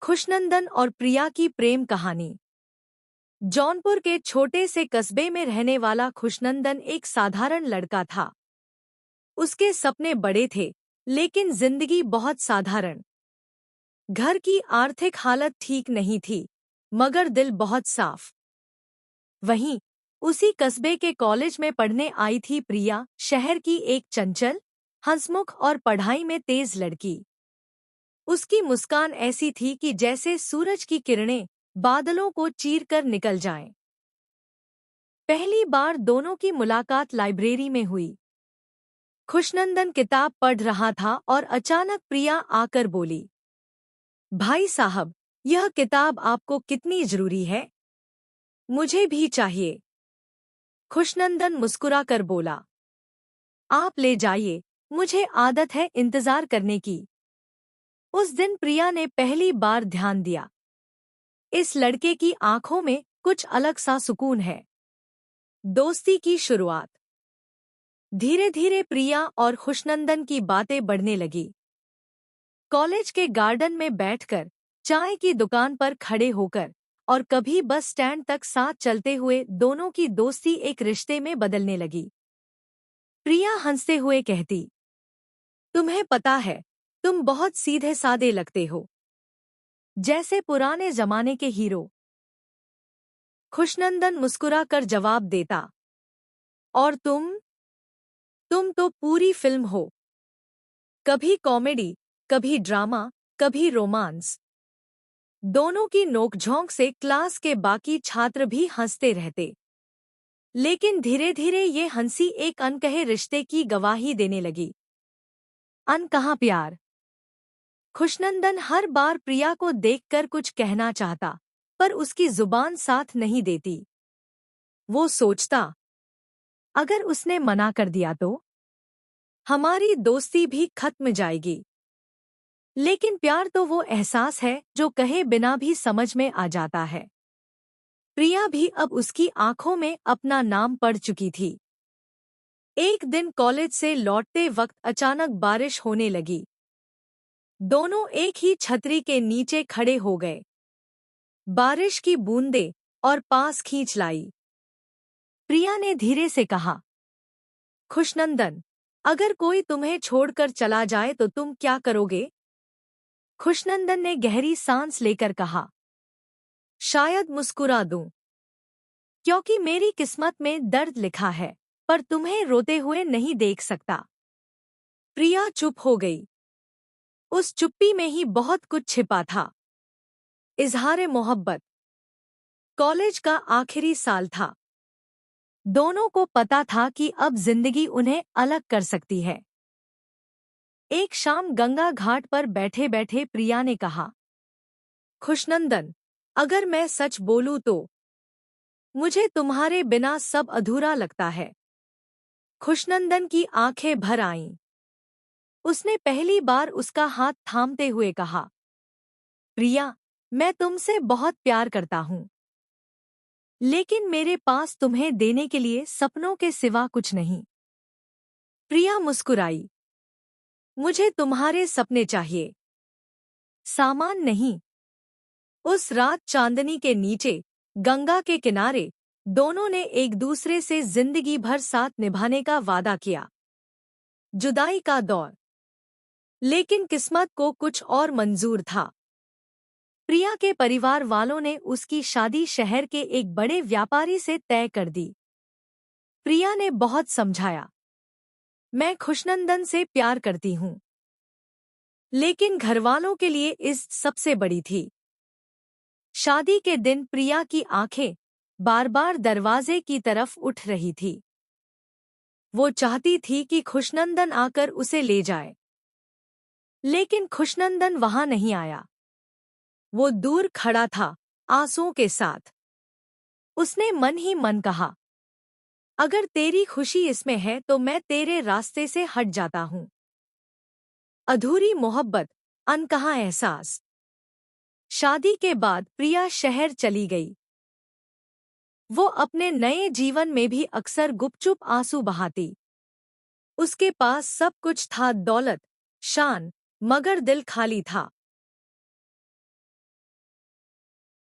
खुशनंदन और प्रिया की प्रेम कहानी। जौनपुर के छोटे से कस्बे में रहने वाला खुशनंदन एक साधारण लड़का था। उसके सपने बड़े थे, लेकिन जिंदगी बहुत साधारण। घर की आर्थिक हालत ठीक नहीं थी, मगर दिल बहुत साफ। वहीं उसी कस्बे के कॉलेज में पढ़ने आई थी प्रिया, शहर की एक चंचल, हंसमुख और पढ़ाई में तेज लड़की। उसकी मुस्कान ऐसी थी कि जैसे सूरज की किरणें बादलों को चीरकर निकल जाएं। पहली बार दोनों की मुलाकात लाइब्रेरी में हुई। खुशनंदन किताब पढ़ रहा था और अचानक प्रिया आकर बोली, भाई साहब, यह किताब आपको कितनी जरूरी है? मुझे भी चाहिए। खुशनंदन मुस्कुराकर बोला, आप ले जाइए, मुझे आदत है इंतजार करने की। उस दिन प्रिया ने पहली बार ध्यान दिया। इस लड़के की आंखों में कुछ अलग सा सुकून है। दोस्ती की शुरुआत। धीरे धीरे प्रिया और खुशनंदन की बातें बढ़ने लगी। कॉलेज के गार्डन में बैठकर, चाय की दुकान पर खड़े होकर और कभी बस स्टैंड तक साथ चलते हुए दोनों की दोस्ती एक रिश्ते में बदलने लगी। प्रिया हंसते हुए कहती, तुम्हें पता है, तुम बहुत सीधे सादे लगते हो, जैसे पुराने जमाने के हीरो। खुशनंदन मुस्कुराकर जवाब देता, और तुम तो पूरी फिल्म हो। कभी कॉमेडी, कभी ड्रामा, कभी रोमांस। दोनों की नोकझोंक से क्लास के बाकी छात्र भी हंसते रहते। लेकिन धीरे धीरे ये हंसी एक अनकहे रिश्ते की गवाही देने लगी। अनकहा प्यार। खुशनंदन हर बार प्रिया को देखकर कुछ कहना चाहता, पर उसकी जुबान साथ नहीं देती। वो सोचता, अगर उसने मना कर दिया तो हमारी दोस्ती भी खत्म जाएगी। लेकिन प्यार तो वो एहसास है जो कहे बिना भी समझ में आ जाता है। प्रिया भी अब उसकी आंखों में अपना नाम पढ़ चुकी थी। एक दिन कॉलेज से लौटते वक्त अचानक बारिश होने लगी। दोनों एक ही छतरी के नीचे खड़े हो गए। बारिश की बूंदें और पास खींच लाई। प्रिया ने धीरे से कहा, खुशनंदन, अगर कोई तुम्हें छोड़कर चला जाए तो तुम क्या करोगे? खुशनंदन ने गहरी सांस लेकर कहा, शायद मुस्कुरा दूं, क्योंकि मेरी किस्मत में दर्द लिखा है, पर तुम्हें रोते हुए नहीं देख सकता। प्रिया चुप हो गई। उस चुप्पी में ही बहुत कुछ छिपा था। इजहार मोहब्बत। कॉलेज का आखिरी साल था। दोनों को पता था कि अब जिंदगी उन्हें अलग कर सकती है। एक शाम गंगा घाट पर बैठे बैठे प्रिया ने कहा, खुशनंदन, अगर मैं सच बोलूं तो मुझे तुम्हारे बिना सब अधूरा लगता है। खुशनंदन की आंखें भर आईं। उसने पहली बार उसका हाथ थामते हुए कहा, प्रिया, मैं तुमसे बहुत प्यार करता हूं, लेकिन मेरे पास तुम्हें देने के लिए सपनों के सिवा कुछ नहीं। प्रिया मुस्कुराई, मुझे तुम्हारे सपने चाहिए, सामान नहीं। उस रात चांदनी के नीचे, गंगा के किनारे, दोनों ने एक दूसरे से जिंदगी भर साथ निभाने का वादा किया। जुदाई का दौर। लेकिन किस्मत को कुछ और मंजूर था। प्रिया के परिवार वालों ने उसकी शादी शहर के एक बड़े व्यापारी से तय कर दी। प्रिया ने बहुत समझाया, मैं खुशनंदन से प्यार करती हूं, लेकिन घरवालों के लिए इस सबसे बड़ी थी। शादी के दिन प्रिया की आंखें बार बार दरवाजे की तरफ उठ रही थी। वो चाहती थी कि खुशनंदन आकर उसे ले जाए, लेकिन खुशनंदन वहां नहीं आया। वो दूर खड़ा था, आंसुओं के साथ। उसने मन ही मन कहा, अगर तेरी खुशी इसमें है तो मैं तेरे रास्ते से हट जाता हूं। अधूरी मोहब्बत, अनकहा एहसास। शादी के बाद प्रिया शहर चली गई। वो अपने नए जीवन में भी अक्सर गुपचुप आंसू बहाती। उसके पास सब कुछ था, दौलत, शान, मगर दिल खाली था।